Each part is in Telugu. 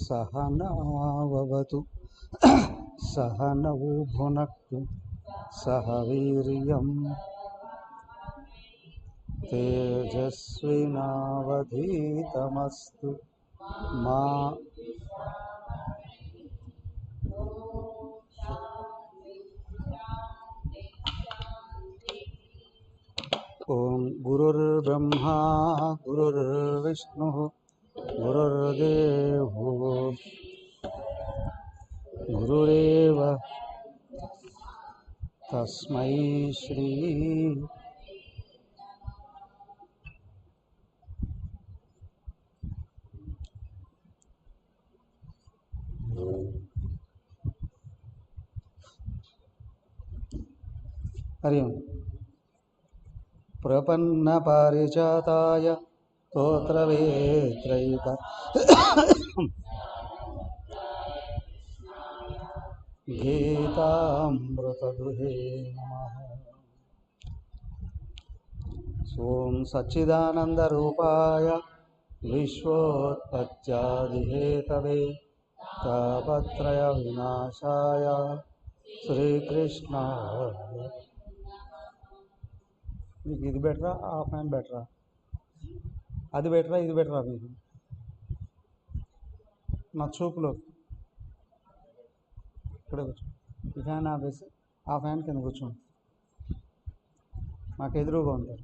सहनावतु सहनौ भुनक्तु सह वीर्यं तेजस्विनावधीतमस्तु मा ओम गुरुर्ब्रह्मा गुरुर्विष्णुः गुरुर्देवो गुरुरेव तस्मै श्री हरि ओम। प्रपन्न पारिजाताय स्तोत्रवेत्रैक गीतामृतदुहे नमः। ओम सच्चिदानंदरूपाय विश्वोत्पत्त्यादिहेतवे तापत्रय विनाशाय श्रीकृष्णाय। మీకు ఇది బెటరా ఆ ఫ్యాన్ బెటరా అది బెటరా ఇది బెటరా మీకు నా చూపులో ఇక్కడ కూర్చో ఈ ఫ్యాన్ ఆపేసి ఆ ఫ్యాన్ కింద కూర్చోండి మాకు ఎదురుగా ఉంటారు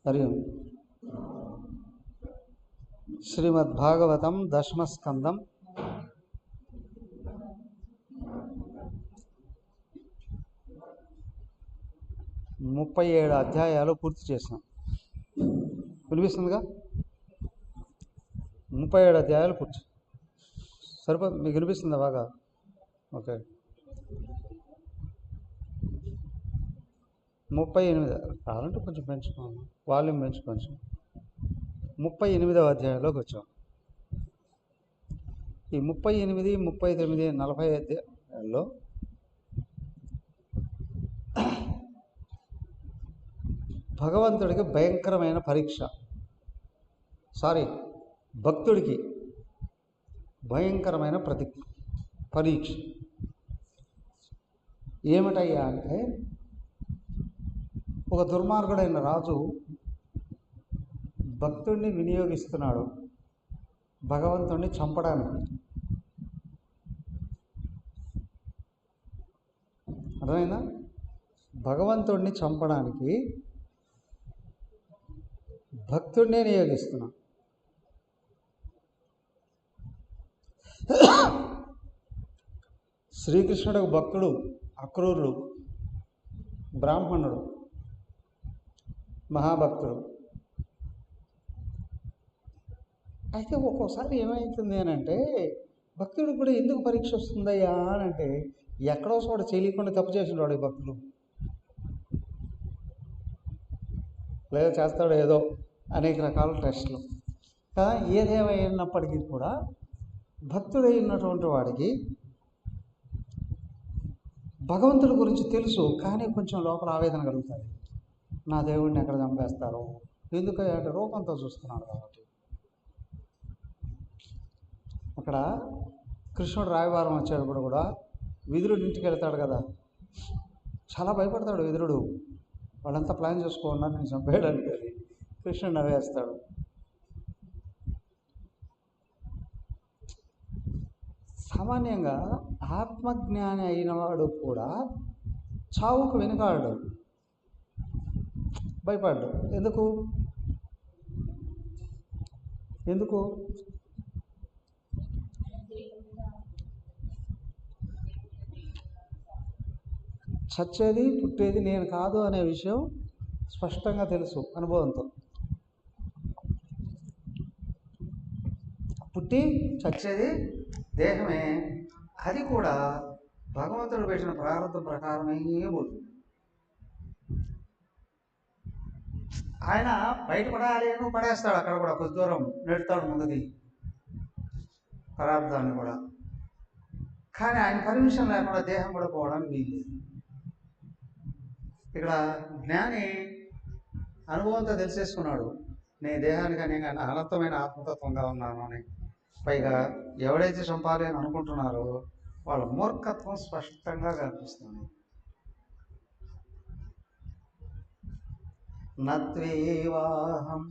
హరి ఓం శ్రీమద్భాగవతం దశమస్కందం 37 అధ్యాయాలు పూర్తి చేసాం. వినిపిస్తుందిగా? 37 అధ్యాయాలు పూర్తి సరిపోతుంది. మీకు వినిపిస్తుందా బాగా? ఓకే. 38 కావాలంటే కొంచెం పెంచుకోండి, వాల్యూమ్ పెంచుకోవచ్చు. 38వ అధ్యాయంలోకి వచ్చాం. ఈ 38, 39, 40 అధ్యాయాల్లో భగవంతుడికి భయంకరమైన పరీక్ష, భక్తుడికి భయంకరమైన పరీక్ష ఏమిటయ్యా అంటే, ఒక దుర్మార్గుడైన రాజు భక్తుడిని వినియోగిస్తున్నాడు భగవంతుడిని చంపడానికి. అర్థమైందా? భగవంతుడిని చంపడానికి భక్తుడినే నియోగిస్తున్నా. శ్రీకృష్ణుడు ఒక భక్తుడు, అక్రూరుడు, బ్రాహ్మణుడు, మహాభక్తుడు. అయితే ఒక్కోసారి ఏమవుతుంది అని అంటే, భక్తుడికి కూడా ఎందుకు పరీక్ష వస్తుందయ్యా అని అంటే, ఎక్కడో చోట చేయకుండా తప్పు చేసినాడు ఈ భక్తుడు, లేదా చేస్తాడు ఏదో అనేక రకాల టెస్టులు. ఏదేమైనప్పటికీ కూడా భక్తుడైనటువంటి వాడికి భగవంతుడి గురించి తెలుసు, కానీ కొంచెం లోపల ఆవేదన కలుగుతుంది. నా దేవుడిని ఎక్కడ చంపేస్తారు, ఎందుకంటే రూపంతో చూస్తున్నాడు కాబట్టి. అక్కడ కృష్ణుడు రాయబారం వచ్చేటప్పుడు కూడా విదురుడు ఇంటికి వెళ్తాడు కదా, చాలా భయపడతాడు విదురుడు. వాళ్ళంతా ప్లాన్ చేసుకోన్నారు నేను చంపేయడానికి. అది కృష్ణుడు నవ్వేస్తాడు. సామాన్యంగా ఆత్మజ్ఞాని అయినవాడు కూడా చావుకు వెనుకాడు, భయపడ్డు. ఎందుకు చచ్చేది పుట్టేది నేను కాదు అనే విషయం స్పష్టంగా తెలుసు అనుభవంతో. పుట్టి చచ్చేది దేహమే, అది కూడా భగవంతుడు పెట్టిన ప్రారంభం ప్రకారమే పోతుంది. ఆయన బయట పడాలి అని పడేస్తాడు, అక్కడ కూడా కొద్ది దూరం నెడతాడు ముందుది పదార్థాన్ని కూడా. కానీ ఆయన పర్మిషన్ లేకుండా దేహం కూడా పోవడానికి వీలు. ఇక్కడ జ్ఞాని అనుభవంతో తెలిసేసుకున్నాడు, నేను దేహానికి అనేక అనంతమైన ఆత్మతత్వంగా ఉన్నాను అని. పైగా ఎవడైతే చంపాలి అని అనుకుంటున్నారో వాళ్ళ మూర్ఖత్వం స్పష్టంగా కనిపిస్తుంది. నత్వేవాహం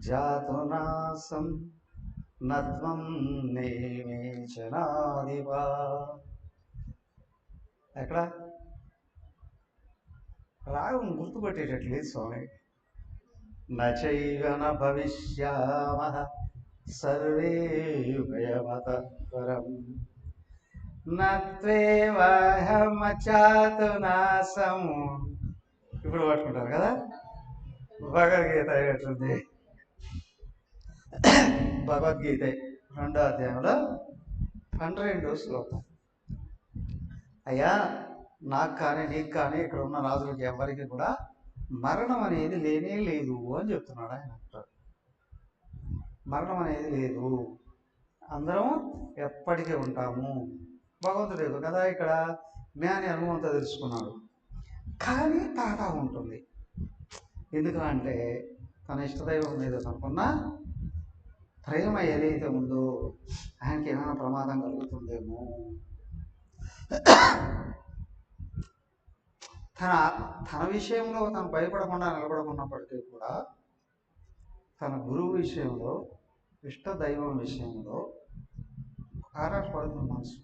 జాతునాసం నత్వం నేమేచనాదివా. ఎక్కడ రాగం గుర్తుపట్టేటట్లేదు స్వామి. నచైవ న భవిష్యామః సర్వే భయమతఃపరం నత్వేవాహం జాతునాసం. ఇప్పుడు పట్టుకుంటారు కదా భగవద్గీత ఎట్లుంది. భగవద్గీత 2వ అధ్యాయంలో 12వ శ్లోకం. అయ్యా, నాకు కానీ నీకు కానీ ఇక్కడ ఉన్న రాజులకి ఎవరికి కూడా మరణం అనేది లేనే లేదు అని చెప్తున్నాడు ఆయన. మరణం అనేది లేదు, అందరం ఎప్పటికీ ఉంటాము. భగవంతుడు కదా ఇక్కడ జ్ఞాని అనుభవంతో తెలుసుకున్నాడు. కానీ తాటా ఉంటుంది. ఎందుకంటే తన ఇష్టదైవం మీద తనకున్న ప్రేమ ఏదైతే ఉందో ఆయనకి ఏమైనా ప్రమాదం కలుగుతుందేమో. తన విషయంలో తను భయపడకుండా నిలబడకున్నప్పటికీ కూడా తన గురువు విషయంలో, ఇష్ట దైవం విషయంలో ఆరాటపడుతున్న మనసు.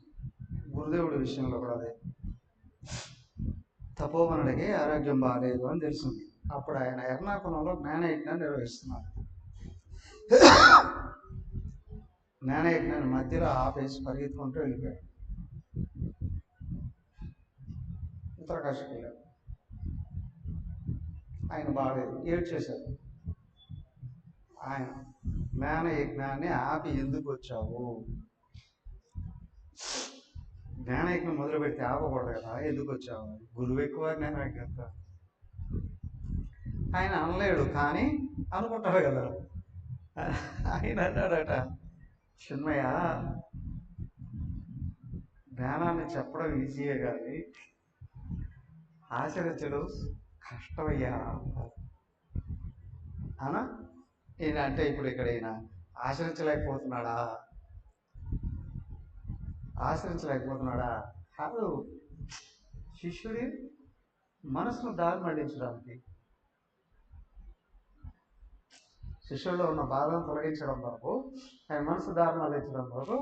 గురుదేవుడి విషయంలో కూడా అదే. తపోవనుడికి ఆరోగ్యం బాగాలేదు అని తెలిసింది. అప్పుడు ఆయన ఎర్నాకుళంలో జ్ఞానయజ్ఞాన్ని నిర్వహిస్తున్నారు. జ్ఞానయజ్ఞాన్ని మధ్యలో ఆపేసి పరిగెత్తుకుంటూ వెళ్ళిపోయాడు. ఉత్తరకాశీకి వెళ్ళాడు. ఆయన బాగాలేదు, ఏడ్చేశారు. ఆయన జ్ఞానయజ్ఞాన్ని ఆపి ఎందుకు వచ్చావు? జ్ఞానయజ్ఞం మొదలు పెడితే ఆపకూడదు కదా, ఎందుకు వచ్చావు? గురువు ఎక్కువ జ్ఞానయజ్ఞం ఆయన అనలేడు, కానీ అనుకుంటాడు కదా. ఆయన అన్నాడట, చిన్మయ్య, జ్ఞానాన్ని చెప్పడం ఈజీయే కానీ ఆచరించడం కష్టమయ్యా అనా. ఈయన అంటే ఇప్పుడు ఇక్కడ ఈయన ఆచరించలేకపోతున్నాడా? కాదు, శిష్యుడి మనసును దారి మళ్లించడానికి, శిష్యుల్లో ఉన్న బాధను తొలగించడం వరకు, ఆయన మనసు దారి మళ్లించడం వరకు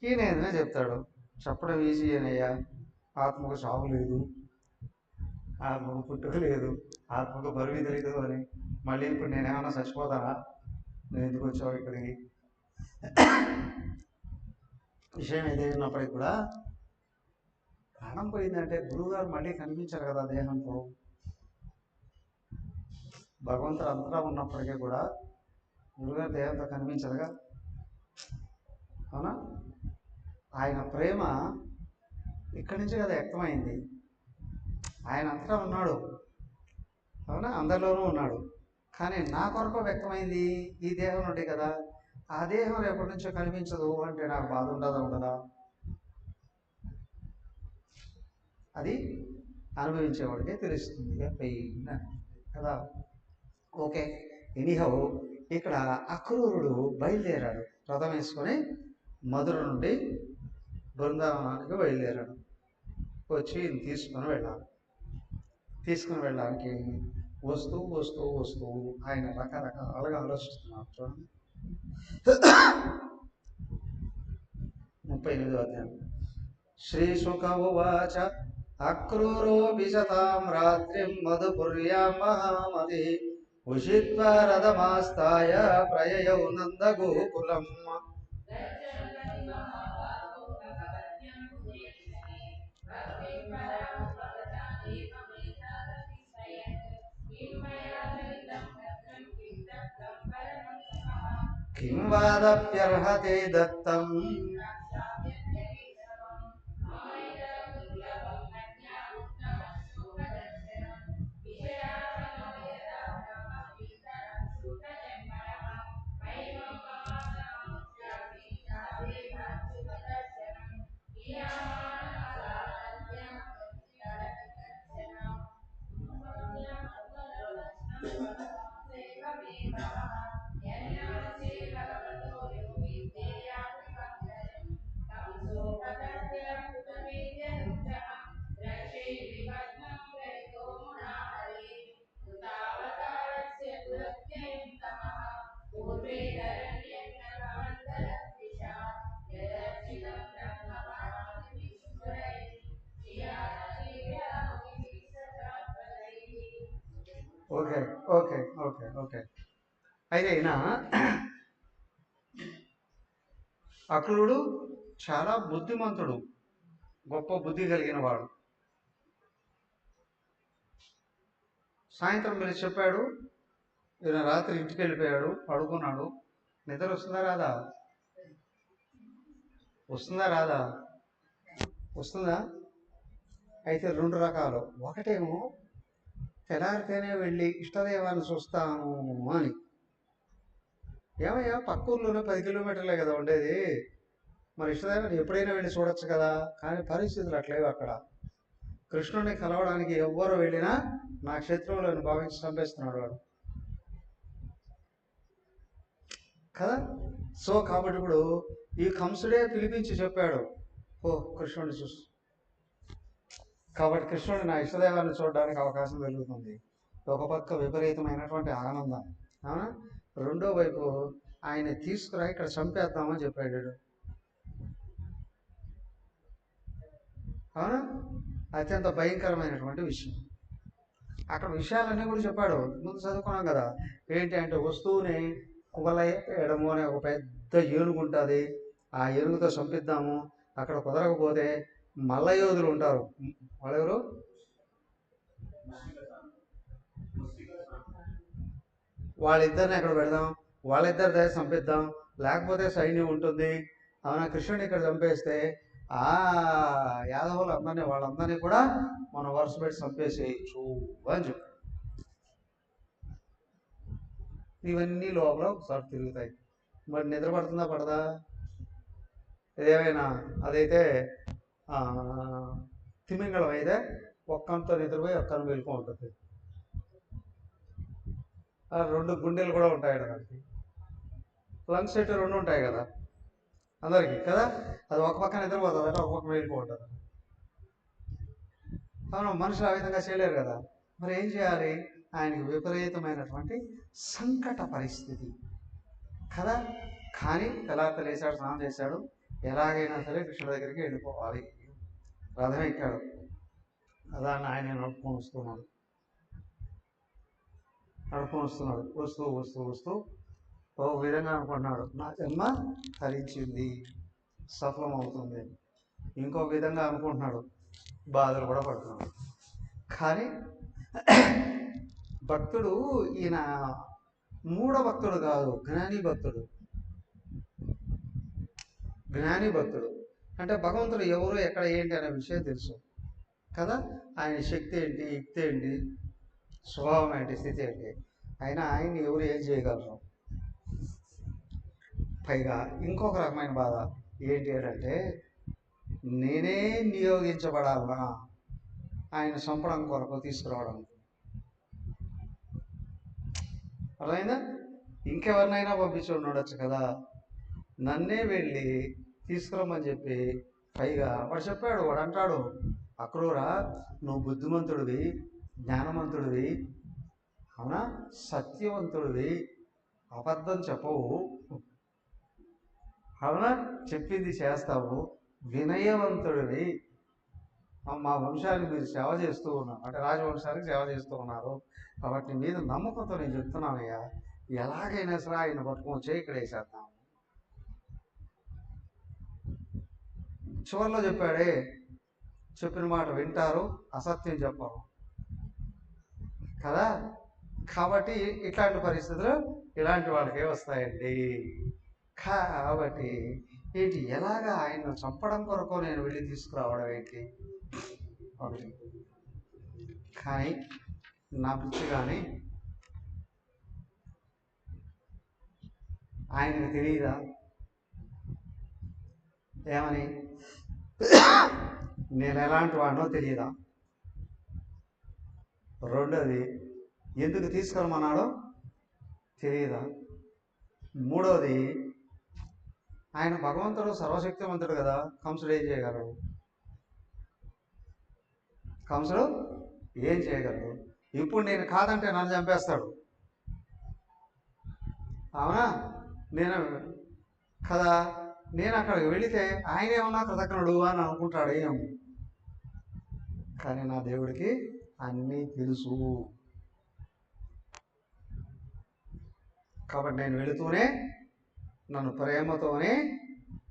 ఈయన ఏదైనా చెప్తాడు. చెప్పడం ఈజీ అనయ్యా, ఆత్మకు చావు లేదు, ఆత్మకు పుట్టుక లేదు, ఆత్మకు బరువు తెలియదు అని. మళ్ళీ ఇప్పుడు నేనేమన్నా చచ్చిపోతానా? నేను ఎందుకు వచ్చావు ఇక్కడికి? విషయం ఏదైనప్పటికీ కూడా ప్రాణం పోయిందంటే గురువుగారు మళ్ళీ కనిపించారు కదా దేహంతో. భగవంతుడు అంతటా ఉన్నప్పటికీ కూడా గురువుగారు దేహంతో కనిపించరుగా, అవునా? ఆయన ప్రేమ ఇక్కడి నుంచి కదా వ్యక్తమైంది. ఆయన అంతటా ఉన్నాడు, అవునా, అందరిలోనూ ఉన్నాడు. కానీ నా కొరకు వ్యక్తమైంది ఈ దేహం నుండి కదా. ఆ దేహం రేపటి నుంచో కనిపించదు అంటే నాకు బాధ ఉండదా? అది అనుభవించేవాడికే తెలుస్తుంది కదా. ఓకే, ఎనీహౌ ఇక్కడ అక్రూరుడు బయలుదేరాడు, రథం వేసుకొని మధుర నుండి బృందావనానికి బయలుదేరాడు. వచ్చి తీసుకుని వెళ్ళడానికి వస్తూ ఆయన రకరకాలుగా ఆలోచిస్తున్నారు. చూడండి 38వ అధ్యాయం. శ్రీ శుక ఉవాచ అక్రూరో విశతాం రాత్రిం మధుపుర్యాం మహామతి ఉషిత్వా రథమాస్తాయ ప్రయయౌ నందగోకులం. కిం వాదప్యర్హతే దత్తం ఓకే ఓకే ఓకే ఓకే. అయితే ఈయన అక్రూరుడు చాలా బుద్ధిమంతుడు, గొప్ప బుద్ధి కలిగిన వాడు. సాయంత్రం పిలిచి చెప్పాడు, ఈయన రాత్రి ఇంటికి వెళ్ళిపోయాడు, పడుకున్నాడు. నిద్ర వస్తుందా రాదా? వస్తుందా రాదా? వస్తుందా? అయితే రెండు రకాలు. ఒకటేమో తెల్లారితేనే వెళ్ళి ఇష్టదైవాన్ని చూస్తాను అని. ఏమయ్యా పక్క ఊర్లోనే 10 కిలోమీటర్లే కదా ఉండేది, మరి ఇష్టదైవాన్ని ఎప్పుడైనా వెళ్ళి చూడొచ్చు కదా. కానీ పరిస్థితులు అట్లేవు అక్కడ. కృష్ణుడిని కలవడానికి ఎవ్వరు వెళ్ళినా నా శత్రువులను భావించి చంపేస్తున్నాడు వాడు కదా. సో కాబట్టి ఇప్పుడు ఈ కంసుడే పిలిపించి చెప్పాడు, ఓ కృష్ణుడిని చూసు. కాబట్టి కృష్ణుడు నా ఇష్టదైవాన్ని చూడడానికి అవకాశం కలుగుతుంది. ఒక పక్క విపరీతమైనటువంటి ఆనందం, అవునా. రెండో వైపు ఆయన తీసుకురా ఇక్కడ చంపేద్దామని చెప్పాడు, అవునా. అత్యంత భయంకరమైనటువంటి విషయం. అక్కడ విషయాలన్నీ కూడా చెప్పాడు, ముందు చదువుకున్నాం కదా. ఏంటి అంటే వస్తువుని కువలయడము అనే ఒక పెద్ద ఏనుగు ఉంటుంది, ఆ ఏనుగుతో చంపిద్దాము. అక్కడ కుదరకపోతే మల్లయోధులు ఉంటారు, వాళ్ళెవరు, వాళ్ళిద్దరిని అక్కడ పెడదాం, వాళ్ళిద్దరి దగ్గర చంపిద్దాం, లేకపోతే సైన్యం ఉంటుంది, అవునా. కృష్ణుడిని ఇక్కడ చంపేస్తే ఆ యాదవులు అందరినీ వాళ్ళందరినీ కూడా మనం వరుస పెట్టి చంపేసేయచ్చు అని చెప్పి ఇవన్నీ లోపల ఒకసారి తిరుగుతాయి. మరి నిద్ర పడుతుందా పడదా? ఏమైనా అదైతే తిమింగళం అయితే ఒక్కంతో నిద్రపోయి ఒక్కను వెళ్ళుకో ఉంటుంది. రెండు గుండెలు కూడా ఉంటాయి దానికి, లంగ్స్ అయితే రెండు ఉంటాయి కదా అందరికీ కదా. అది ఒక పక్క నిద్రపోతుంది అంటే ఒక పక్క వెళ్ళిపో ఉంటుంది. అవును, మనుషులు ఆ విధంగా చేయలేరు కదా. మరి ఏం చేయాలి? ఆయనకి విపరీతమైనటువంటి సంకట పరిస్థితి కదా. కానీ తెల్లారితో లేచాడు, స్నానం చేశాడు, ఎలాగైనా సరే కృష్ణుడి దగ్గరికి వెళ్ళిపోవాలి. రథం ఎక్కాడు, రథాన్ని ఆయన నడుపుకొని వస్తున్నాడు, వస్తూ వస్తూ వస్తూ ఒక విధంగా అనుకుంటున్నాడు, నా జన్మ తరించింది, సఫలం అవుతుంది. ఇంకొక విధంగా అనుకుంటున్నాడు, బాధలు కూడా పడుతున్నాడు. కానీ భక్తుడు ఈయన మూఢ భక్తుడు కాదు, జ్ఞాని భక్తుడు. జ్ఞాని భక్తుడు అంటే భగవంతుడు ఎవరు, ఎక్కడ, ఏంటి అనే విషయం తెలుసు కదా. ఆయన శక్తి ఏంటి, యుక్తి ఏంటి, స్వభావం ఏంటి, స్థితి ఏంటి. అయినా ఆయన్ని ఎవరు ఏం చేయగలరు. పైగా ఇంకొక రకమైన బాధ ఏంటి అంటే, నేనే నియోగించబడాలనా ఆయన చంపడం కొరకు, తీసుకురావడం. అర్థమైందా? ఇంకెవరినైనా పంపించి ఉండొచ్చు కదా, నన్నే వెళ్ళి తీసుకురమ్మని చెప్పి. పైగా వాడు చెప్పాడు, వాడు అంటాడు, అక్రూరా నువ్వు బుద్ధిమంతుడివి, జ్ఞానవంతుడివి, అవునా, సత్యవంతుడివి, అబద్ధం చెప్పవు, అవునా, చెప్పింది చేస్తావు, వినయవంతుడివి, మా వంశానికి మీరు సేవ చేస్తూ ఉన్నారు అంటే రాజవంశానికి సేవ చేస్తూ ఉన్నారు, కాబట్టి మీద నమ్మకంతో నేను చెప్తున్నానయ్యా, ఎలాగైనా సరే ఆయన పట్టుకొని చేయి ఇక్కడ వేసేద్దాం. చివరిలో చెప్పాడే, చెప్పిన మాట వింటారు, అసత్యం చెప్పరు కదా. కాబట్టి ఇట్లాంటి పరిస్థితులు ఇలాంటి వాళ్ళకే వస్తాయండి. కాబట్టి ఏంటి, ఎలాగా ఆయన్ను చంపడం కొరకు నేను వెళ్ళి తీసుకురావడం ఏంటి ఒకటి. కానీ నా పిచ్చి కానీ ఆయనకు తెలియదా ఏమని, నేను ఎలాంటి వాడినో తెలియదా? రెండోది, ఎందుకు తీసుకురమన్నాడో తెలియదా? మూడవది, ఆయన భగవంతుడు సర్వశక్తివంతుడు కదా, కంసుడు ఏం చేయగలడు? కంసుడు ఏం చేయగలడు? ఇప్పుడు నేను కాదంటే నన్ను చంపేస్తాడు, అవునా. నేను కదా, నేను అక్కడికి వెళితే ఆయన ఏమన్నా కృతజ్ఞుడు అని అనుకుంటాడు ఏం. కానీ నా దేవుడికి అన్నీ తెలుసు. కాబట్టి నేను వెళుతూనే నన్ను ప్రేమతోనే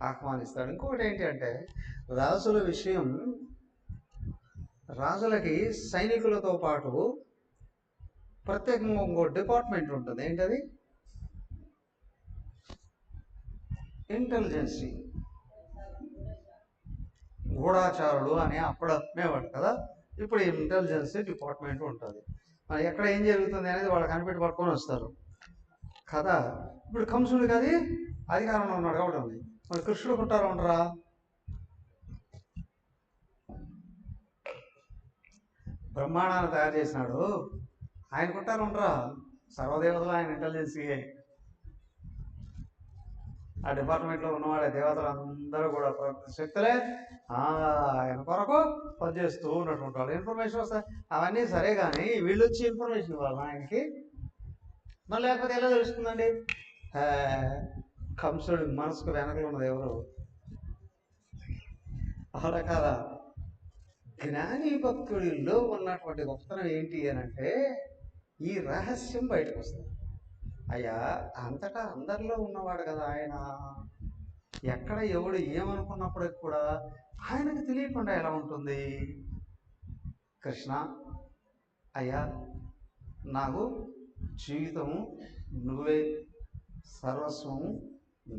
ఆహ్వానిస్తాడు. ఇంకొకటి ఏంటి అంటే రాజుల విషయం, రాజులకి సైనికులతో పాటు ప్రత్యేకంగా ఇంకో డిపార్ట్మెంట్ ఉంటుంది. ఏంటది? ఇంటెలిజెన్సీ, గూఢాచారులు అని అప్పుడు అనేవాడు కదా. ఇప్పుడు ఇంటెలిజెన్సీ డిపార్ట్మెంట్ ఉంటుంది. మరి ఎక్కడ ఏం జరుగుతుంది అనేది వాళ్ళు కనిపెట్టి పట్టుకొని వస్తారు కదా. ఇప్పుడు కంసుడికి అది అధికారంలో ఉన్నాడు కాబట్టి ఉంది. మరి కృష్ణుడు కుట్టారా ఉండరా? బ్రహ్మాండాన్ని తయారు చేసినాడు, ఆయన కుట్టారా ఉండరా? సర్వదేవతలు ఆయన ఇంటెలిజెన్సీ, ఆ డిపార్ట్మెంట్లో ఉన్నవాడే. దేవతలు అందరూ కూడా శక్తులే ఆయన కొరకు పనిచేస్తూ ఉన్నటువంటి వాళ్ళు. ఇన్ఫర్మేషన్ వస్తాయి అవన్నీ సరే, కానీ వీళ్ళు వచ్చి ఇన్ఫర్మేషన్ ఇవ్వాలి ఆయనకి. మరి లేకపోతే ఎలా తెలుస్తుందండి? కంసుడి మనసుకు వెనకలు ఉన్నది ఎవరు? అలా కాదా? జ్ఞాని భక్తుడిలో ఉన్నటువంటి గొప్పతనం ఏంటి అని అంటే ఈ రహస్యం బయటకు వస్తుంది. అయ్యా, అంతటా అందరిలో ఉన్నవాడు కదా ఆయన. ఎక్కడ ఎవడు ఏమనుకున్నప్పటికి కూడా ఆయనకు తెలియకుండా ఎలా ఉంటుంది? కృష్ణ, అయ్యా నాకు జీవితము నువ్వే, సర్వస్వము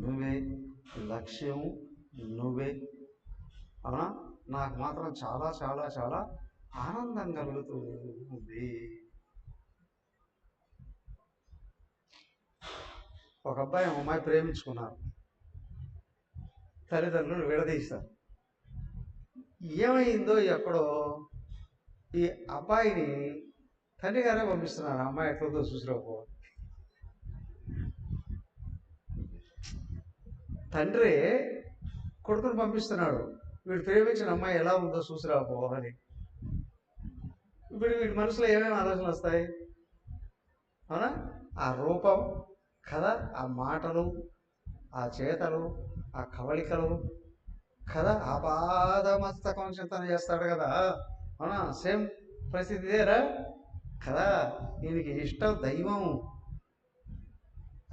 నువ్వే, లక్ష్యము నువ్వే. అవునా? నాకు మాత్రం చాలా చాలా చాలా ఆనందం కలుగుతూ ఉంది. ఒక అబ్బాయి అమ్మాయి ప్రేమించుకున్నారు, తల్లిదండ్రులు విడదీస్తారు. ఏమైందో ఎక్కడో ఈ అబ్బాయిని తండ్రి గారే పంపిస్తున్నారు, అమ్మాయి ఎట్లతో చూసిరాపో. తండ్రి కొడుకుని పంపిస్తున్నాడు, వీడు ప్రేమించిన అమ్మాయి ఎలా ఉందో చూసిరాపో అని. ఇప్పుడు వీడి మనసులో ఏమేమి ఆలోచనలు వస్తాయి? అవునా? ఆ రూపం కదా, ఆ మాటలు, ఆ చేతలు, ఆ కవళికలు కదా, ఆపాదమస్తకం చింతన చేస్తాడు కదా. అవునా? సేమ్ పరిస్థితి ఇదేరా కదా. దీనికి ఇష్టం దైవం,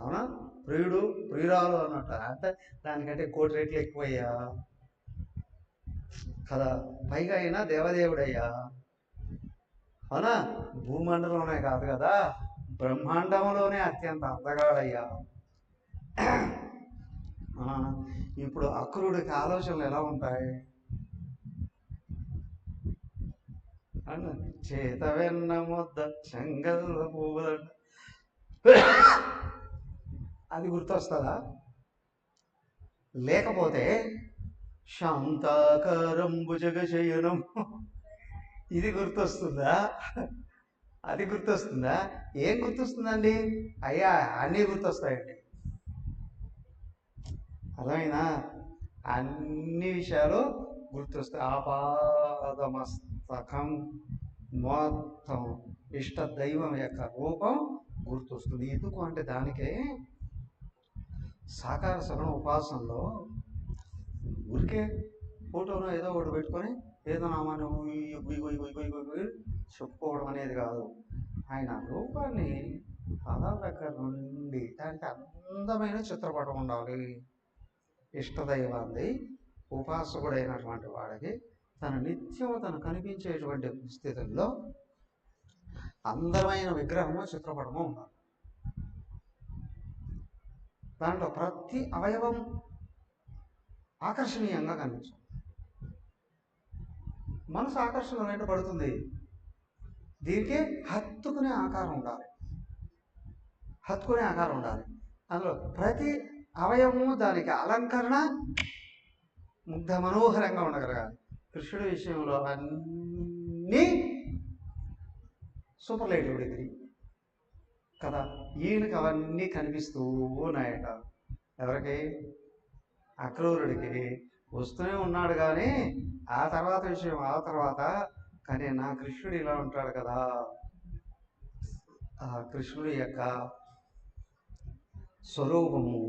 అవునా? ప్రియుడు ప్రియురాలు అన్నట్టు. అంటే దానికంటే 1,000,000 రెట్లు ఎక్కువయ్యా కదా. పైగా అయినా దేవదేవుడయ్యా, అవునా? భూమండలంలోనే కాదు కదా, బ్రహ్మాండంలోనే అత్యంత అందగాడయ్యా. ఇప్పుడు అక్రూడికి ఆలోచనలు ఎలా ఉంటాయి? చేత వెన్న ముద్ద చెంగల్ల పువ్వుల, అది గుర్తొస్తుందా? లేకపోతే శాంతాకారం భుజగశయనం, ఇది గుర్తొస్తుందా? అది గుర్తొస్తుందా? ఏం గుర్తొస్తుందండి? అయ్యా అన్నీ గుర్తొస్తాయండి. అర్థమైనా? అన్ని విషయాలు గుర్తొస్తాయి. ఆపాదమస్తకం, మొత్తం ఇష్ట దైవం యొక్క రూపం గుర్తొస్తుంది. ఎందుకు అంటే దానికే సాకార సగుణ ఉపాసనలో ఊరికే ఫోటోను ఏదో ఒకటి పెట్టుకొని ఏదో నామాన్ని చెప్పుకోవడం అనేది కాదు. ఆయన రూపాన్ని పదాల దగ్గర నుండి దానికి అందమైన చిత్రపటం ఉండాలి. ఇష్టదైవాన్ని ఉపాసకుడైనటువంటి వాడికి తన నిత్యం తను కనిపించేటువంటి స్థితుల్లో అందమైన విగ్రహము, చిత్రపటము ఉండాలి. దాంట్లో ప్రతి అవయవం ఆకర్షణీయంగా కనిపించాలి. మనసు ఆకర్షణ వెంట పడుతుంది. దీనికి హత్తుకునే ఆకారం ఉండాలి, హత్తుకునే ఆకారం ఉండాలి. అందులో ప్రతి అవయవము దానికి అలంకరణ ముగ్ధ మనోహరంగా ఉండగలగాలి. కృష్ణుడి విషయంలో అన్నీ సూపర్లైటివ్ డిగ్రీ కదా. ఈయనకి అవన్నీ కనిపిస్తూ ఉన్నాయట. ఎవరికి? అక్రూరుడికి. వస్తూనే ఉన్నాడు కానీ ఆ తర్వాత విషయం ఆ తర్వాత. కానీ నా కృష్ణుడు ఇలా ఉంటాడు కదా, ఆ కృష్ణుడి యొక్క స్వరూపము,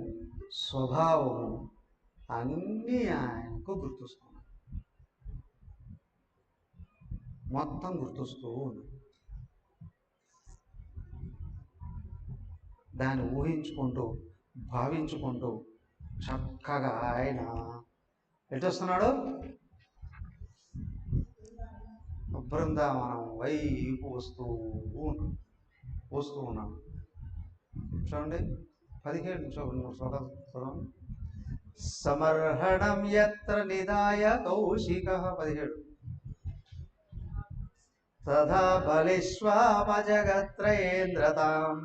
స్వభావము అన్నీ ఆయనకు గుర్తొస్తున్నాయి, మొత్తం గుర్తొస్తూ ఉంది. దాన్ని ఊహించుకుంటూ భావించుకుంటూ చక్కగా ఆయన ఎటు వస్తున్నాడు? బృందావనం వైపు వస్తూ ఉన్నాడు. చూడండి 17 చదవం. సమర్హణం యత్ర నిదాయ కౌశిక 17 తథా బలిష్వామజగత్రయేంద్రతాం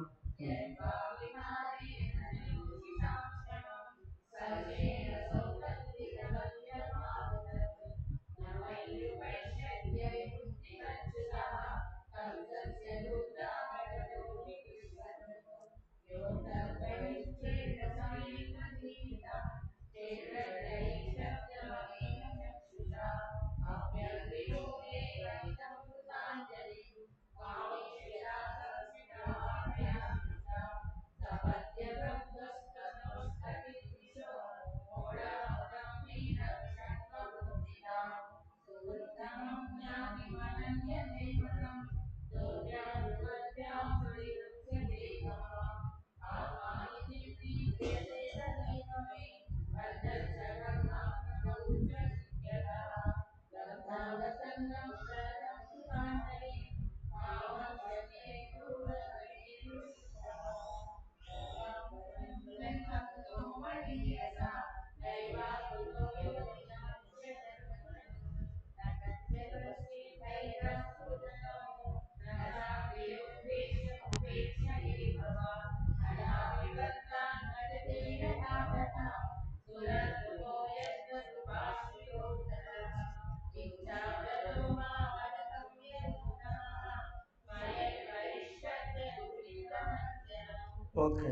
ఓకే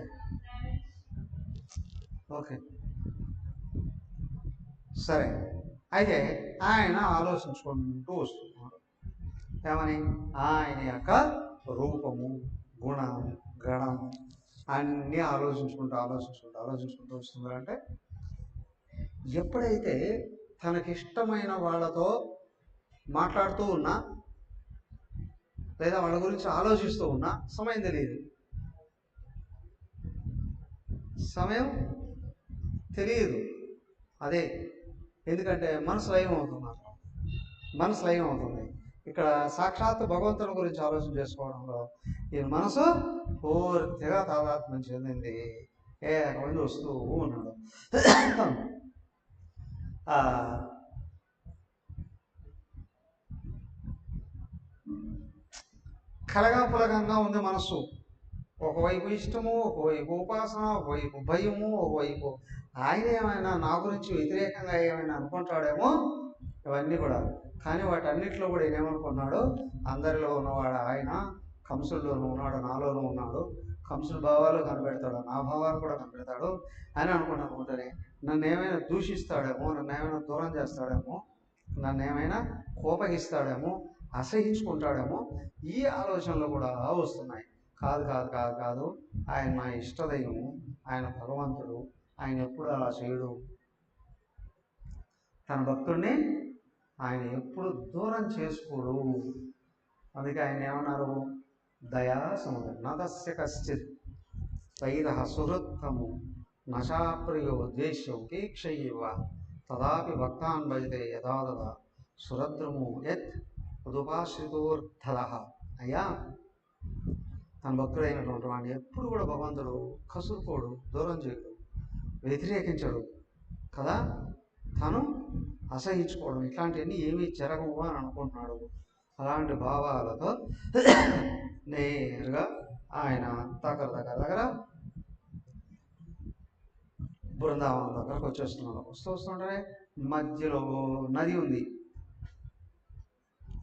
ఓకే సరే. అయితే ఆయన ఆలోచించుకుంటూ వస్తున్నాడు. ఏమని? ఆయన యొక్క రూపము, గుణం, గణం అన్నీ ఆలోచించుకుంటూ వస్తున్నారంటే ఎప్పుడైతే తనకిష్టమైన వాళ్ళతో మాట్లాడుతూ ఉన్నా లేదా వాళ్ళ గురించి ఆలోచిస్తూ ఉన్నా సమయం తెలియదు. అదే ఎందుకంటే మనసు లయం అవుతుంది. ఇక్కడ సాక్షాత్ భగవంతుని గురించి ఆలోచన చేసుకోవడంలో ఈ మనసు పూర్తిగా తాదాత్మ్యం చెందింది. ఏకమంది వస్తూ ఉన్నాడు. కలగాపులగంగా ఉంది మనస్సు. ఒకవైపు ఇష్టము, ఒకవైపు ఉపాసన, ఒకవైపు భయము, ఒకవైపు ఆయన ఏమైనా నా గురించి వ్యతిరేకంగా ఏమైనా అనుకుంటాడేమో ఇవన్నీ కూడా. కానీ వాటన్నిటిలో కూడా ఈయన ఏమనుకున్నాడు? అందరిలో ఉన్నవాడు ఆయన, కంసుల్లోనూ ఉన్నాడు, నాలోనూ ఉన్నాడు. కంసుల భావాలు కనిపెడతాడు, నా భావాలు కూడా కనిపెడతాడు అని అనుకున్నాను. ఉంటేనే నన్ను ఏమైనా దూషిస్తాడేమో, నన్ను ఏమైనా దూరం చేస్తాడేమో, నన్ను ఏమైనా కోపగిస్తాడేమో, అసహించుకుంటాడేమో, ఈ ఆలోచనలు కూడా వస్తున్నాయి. కాదు, ఆయన నా ఇష్టదైవము, ఆయన భగవంతుడు, ఆయన ఎప్పుడు అలా చేయడు. తన భక్తుడిని ఆయన ఎప్పుడు దూరం చేసుకోడు. అందుకే ఆయన ఏమన్నారు? దయా సముద్రం నదస్య కశ్చిత్ వైర సుహృత్తము నశాప్రియో ద్వేష్యో కీక్షయవ తదాపి భక్తాన్ భజతే యథాదద సురద్రము యత్ ఉదుపాశ్రితోర్థద. అయ్యా, తన భక్తుడైనటువంటి వాడిని ఎప్పుడు కూడా భగవంతుడు కసురుకోడు, దూరం చేయడు, వ్యతిరేకించడు కదా, తను అసహించుకోవడం ఇట్లాంటివన్నీ ఏమీ జరగవు అని అనుకుంటున్నాడు. అలాంటి భావాలతో నేరుగా ఆయన దగ్గర బృందావనం దగ్గరకు వచ్చేస్తున్నాడు. వస్తుంటే మధ్యలో నది ఉంది.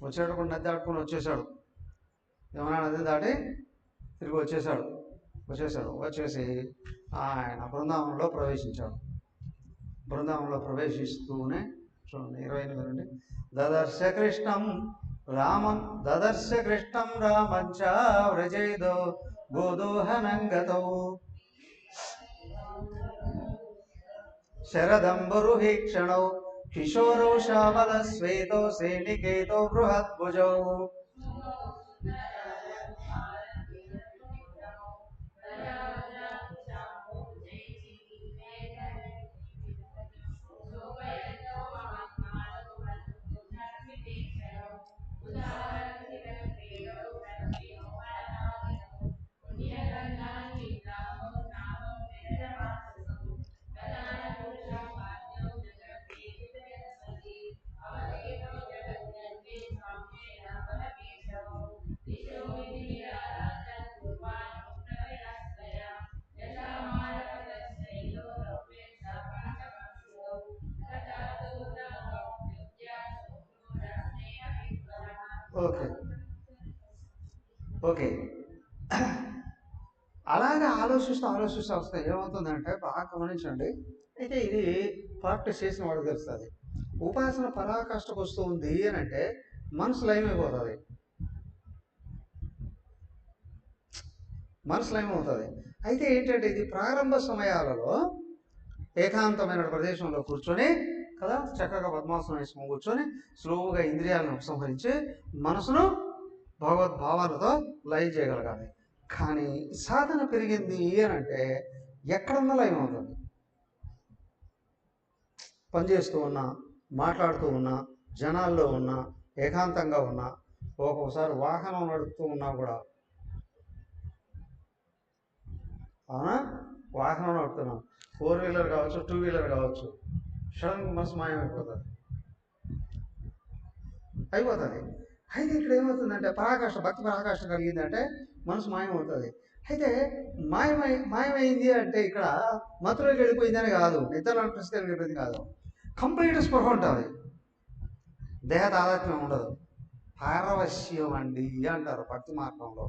వచ్చేటప్పుడు నది దాటుకొని వచ్చేసాడు. యమునా నది దాటి తిరిగి వచ్చేసాడు. వచ్చేసి ఆయన బృందావనంలో ప్రవేశించాడు. బృందావనంలో ప్రవేశిస్తూనే చూడండి 28 నుండి దదర్శ కృష్ణం రామంచ వ్రజైదో గోదోహనంగతౌ శరదంబరుహీక్షణౌ కిశోరౌ శ్యామల శ్వేతో సేనికేతో బృహద్భుజౌ ఓకే ఓకే. అలాగే ఆలోచిస్తూ ఆలోచిస్తూ వస్తే ఏమవుతుందంటే బాగా గమనించండి. అయితే ఇది ప్రాక్టీస్ చేసిన వాడికి తెలుస్తుంది. ఉపాసన పరాకాష్ఠకు వస్తూ ఉంది అని అంటే మనసు లయమైపోతుంది. మనసు లయమవుతుంది. అయితే ఏంటంటే ఇది ప్రారంభ సమయాలలో ఏకాంతమైన ప్రదేశంలో కూర్చొని కదా, చక్కగా పద్మాసనం వేసుకొని కూర్చొని స్లోగా ఇంద్రియాలను ఉపసంహరించి మనసును భగవద్భావాలతో లయం చేయగలగాలి. కానీ సాధన పెరిగింది అని అంటే ఎక్కడన్నా లయం అవుతుంది. పనిచేస్తూ ఉన్నా, మాట్లాడుతూ ఉన్నా, జనాల్లో ఉన్నా, ఏకాంతంగా ఉన్నా, ఒక్కొక్కసారి వాహనం నడుపుతూ ఉన్నా కూడా, అవునా, వాహనం నడుపుతున్నాం, 4 వీలర్ కావచ్చు, 2 వీలర్ కావచ్చు, సడన్గా మనసు మాయమైపోతుంది. అయితే ఇక్కడ ఏమవుతుందంటే భక్తి పరాకాష్ఠ కలిగిందంటే మనసు మాయమవుతుంది. అయితే మాయమైంది అంటే ఇక్కడ మత్తులోకి వెళ్ళిపోయిందని కాదు, నిద్రలో పరిస్థితి వెళ్ళిపోయింది కాదు, కంప్లీట్ స్పృహ ఉంటుంది, దేహ తాదాత్మ్యం ఉండదు. పారవశ్యం అండి అంటారు భక్తి మార్గంలో.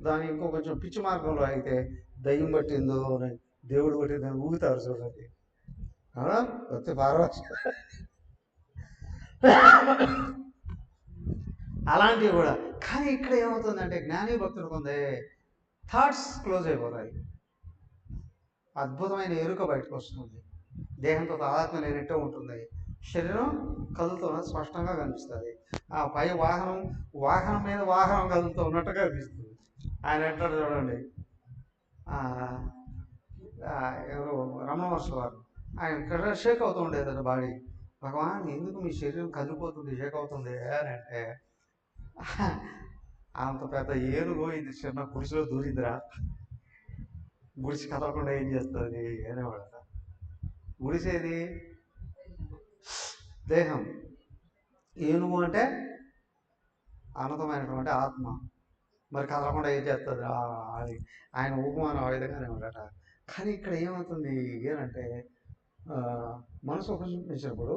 దాని ఇంకో కొంచెం పిచ్చి మార్గంలో అయితే దయ్యం పట్టిందో దేవుడు పట్టిందని ఊగుతారు చూడండి, భక్తి పారవశ్యం. అలాంటివి కూడా. కానీ ఇక్కడ ఏమవుతుందంటే జ్ఞాని భక్తుడు కొందే థాట్స్ క్లోజ్ అయిపోతాయి, అద్భుతమైన ఎరుక బయటకు వస్తుంది, దేహంతో తాదాత్మ్యం లేనట్టే ఉంటుంది, శరీరం కదులుతున్నది స్పష్టంగా కనిపిస్తుంది. ఆ పై వాహనం మీద వాహనం కదులుతూ ఉన్నట్టుగా కనిపిస్తుంది. ఆయన అంటాడు చూడండి, ఎవరు రమణ మహర్షి వారు, ఆయన షేక్ అవుతూ ఉండేది బాడీ. భగవాన్ ఎందుకు మీ శరీరం కదిలిపోతుంది, షేక్ అవుతుంది అని అంటే, అంత పెద్ద ఏనుగు ఇది చిన్న గుడిసెలో దూరిందిరా, గుడిసి కదలకుండా ఏం చేస్తుంది అనేవాడట. గుడిసేది దేహం, ఏనుగు అంటే అనంతమైనటువంటి ఆత్మ, మరి కదలకుండా ఏం చేస్తుంది అది ఆయన ఉపమానం ఆ విధంగానే ఉండట. కానీ ఇక్కడ ఏమవుతుంది ఏనంటే మనసు ఉపయోగించినప్పుడు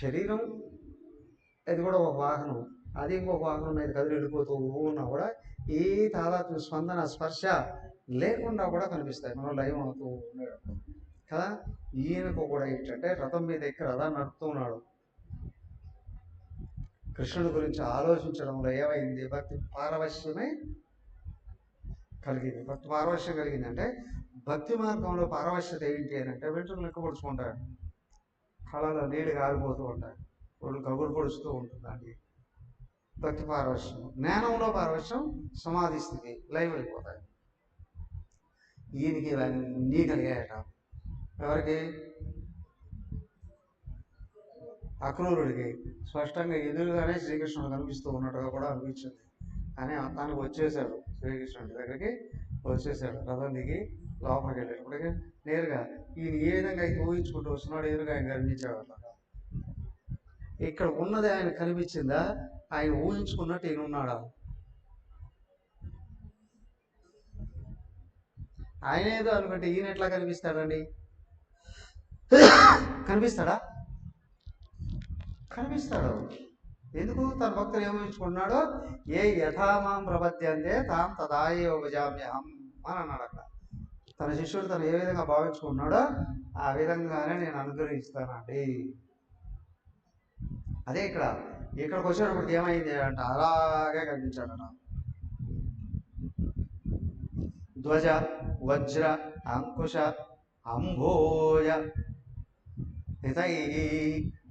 శరీరం అది కూడా ఒక వాహనం, అది ఇంకొక వాహనం మీద కదిలి వెళ్ళిపోతూ ఉన్నా కూడా ఏ తాదాత్మ్య స్పందన స్పర్శ లేకుండా కూడా కనిపిస్తాయి, మనం లయం అవుతూ ఉన్నాడు కదా. ఈయనకు కూడా ఏంటంటే రథం మీద ఎక్కి రథాన్ని నడుపుతూ ఉన్నాడు, కృష్ణుడి గురించి ఆలోచించడంలో ఏమైంది, భక్తి పారవశ్యమే కలిగింది. భక్తి పారవశ్యం కలిగిందంటే భక్తి మార్గంలో పారవశ్యత ఏంటి అని అంటే వెంట్రుకలు లెక్క పొడుచుకుంటాడు, కళలో నీళ్ళు కారిపోతూ ఉంటాయి, ఒళ్ళు కబురు పొడుస్తూ ఉంటుందండి భక్తి పారవశ్యం. జ్ఞానంలో పారవశ్యం సమాధి స్థితి, లైవ్ అయిపోతాయి. ఈయనకి ఇవన్నీ కలిగాయట. ఎవరికి? అక్రూరుడికి స్పష్టంగా ఎదురుగానే శ్రీకృష్ణుడు కనిపిస్తూ ఉన్నట్టుగా కూడా అనిపించింది. కానీ తనకు వచ్చేసాడు, శ్రీకృష్ణుడి దగ్గరికి వచ్చేసాడు, రథం దిగి లోపలికి వెళ్ళేటప్పటికి నేరుగా ఈయన ఏ విధంగా అయితే ఊహించుకుంటూ వస్తున్నాడు ఎదురుగా ఆయన కనిపించాడు. ఇక్కడ ఉన్నది ఆయన కనిపించిందా, ఆయన ఊహించుకున్నట్టు ఈయన ఉన్నాడా? ఆయన ఏదో అనుకుంటే ఈయన ఎట్లా కనిపిస్తాడండి? కనిపిస్తాడా? కనిపిస్తాడు. ఎందుకు? తన భక్తులు ఏమూహించుకున్నాడో, ఏ యథామాం ప్రపద్యంతే తాం తదాయేవ భజామ్యహం అని అన్నాడు అక్కడ. తన శిష్యుడు తను ఏ విధంగా భావించుకున్నాడో ఆ విధంగానే నేను అనుగ్రహిస్తానండి. అదే ఇక్కడికి వచ్చేటప్పటికి ఏమైంది అంటే అలాగే కనిపించాడు అన్న. ధ్వజ వజ్ర అంకుశ అంభోజ హితై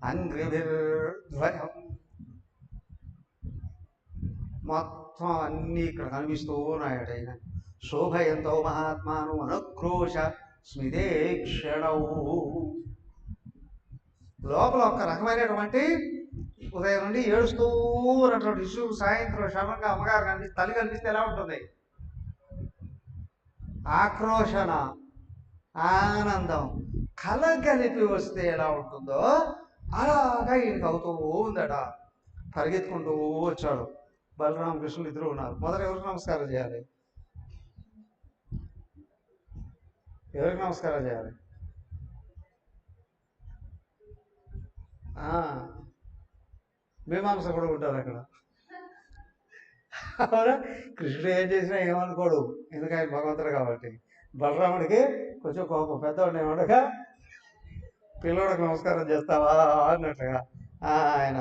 అంగ్రిభిర్ధ్వజం, మొత్తం అన్నీ ఇక్కడ కనిపిస్తూ ఉన్నాయట. ఆయన శోభయంతో మహాత్మాను అనుక్రోశ స్మితేక్షణౌ. లోపల ఒక రకమైనటువంటి ఉదయం నుండి ఏడుస్తూ ఉన్నటువంటి శిశువు సాయంత్రం శ్రమంగా అమ్మగారు తల్లి కనిపిస్తే ఎలా ఉంటుంది? ఆక్రోషణ, ఆనందం, కలగలిపి వస్తే ఎలా ఉంటుందో అలాగా ఈయనకి అవుతూ ఉందట. పరిగెత్తుకుంటూ వచ్చాడు. బలరామకృష్ణులు ఇద్దరు ఉన్నారు. మొదట ఎవరికి నమస్కారం చేయాలి? ఎవరికి నమస్కారం చేయాలి? మీమాంస కూడా ఉంటారు అక్కడ. అవునా? కృష్ణుడు ఏం చేసినా ఏమనుకోడు, ఎందుకు ఆయన భగవంతుడు కాబట్టి. బలరాముడికి కొంచెం కోపం, పెద్దవాడిని ఏమనగా పిల్లోడికి నమస్కారం చేస్తావా అన్నట్టుగా ఆయన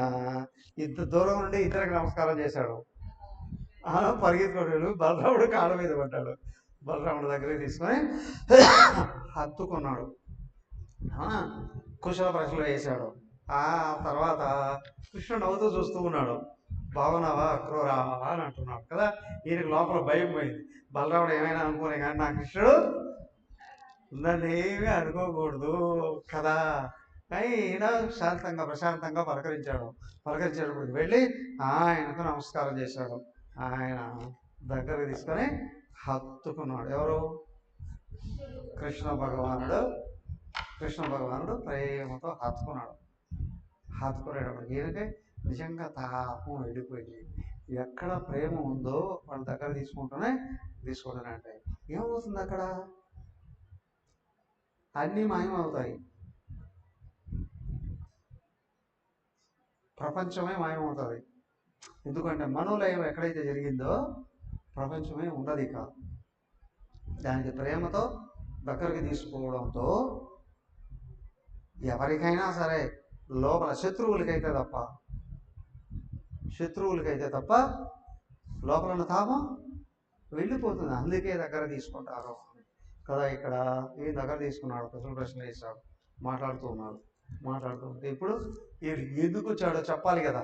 ఇంత దూరం నుండి ఇతనికి నమస్కారం చేశాడు. పరిగెత్తుకోడు, బలరాముడు కాళ్ళ మీద పడ్డాడు. బలరాముడి దగ్గరికి తీసుకొని హత్తుకున్నాడు, కుశల ప్రశ్నలు వేశాడు. ఆ తర్వాత కృష్ణుడు నవ్వుతూ చూస్తూ ఉన్నాడు. బాగున్నావా క్రూరా అని అంటున్నాడు కదా. ఈయనకి లోపల భయం పోయింది. బలరాముడు ఏమైనా అనుకునే కానీ నా కృష్ణుడు నన్ను ఏమీ అనుకోకూడదు కదా. ఈయన శాంతంగా ప్రశాంతంగా పలకరించేటప్పుడు వెళ్ళి ఆయనకు నమస్కారం చేశాడు. ఆయన దగ్గరకు తీసుకొని హత్తుకున్నాడు. ఎవరు? కృష్ణ భగవానుడు ప్రేమతో హత్తుకున్నాడు. హత్తుకునేటప్పుడు ఈయనకి నిజంగా తాపం వెళ్ళిపోయింది. ఎక్కడ ప్రేమ ఉందో వాళ్ళ దగ్గర తీసుకుంటూనే అంటే ఏమవుతుంది అక్కడ? అన్నీ మాయమవుతాయి. ప్రపంచమే మాయమవుతుంది. ఎందుకంటే మనోలయం ఎక్కడైతే జరిగిందో ప్రపంచమే ఉండదు. ఇక దానికి ప్రేమతో దగ్గరికి తీసుకోవడంతో ఎవరికైనా సరే లోపల శత్రువులకైతే తప్ప లోపల ఉన్న తాపం వెళ్ళిపోతుంది. అందుకే దగ్గర తీసుకుంటారు కదా. ఇక్కడ ఈ దగ్గర తీసుకున్నాడు, ప్రశ్న వేశాడు, మాట్లాడుతుంటే ఇప్పుడు వీడు ఎందుకు వచ్చాడో చెప్పాలి కదా.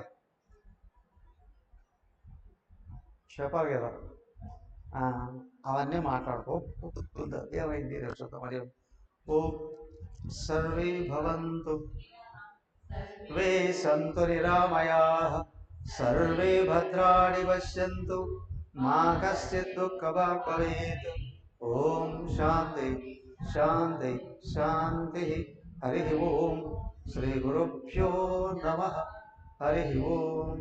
అవన్నీ మాట్లాడుకో. ఏమైంది చూద్దాం. మరి ఓ సర్వే భవంతు వే సంతు నిరామయాః సర్వే భద్రాణి పశ్యంతు మా కశ్చిత్ దుఃఖభాగ్ భవేత్. ఓం శాంతి శాంతి శాంతి. హరి ఓం. శ్రీ గురుభ్యో నమః. హరి ఓం.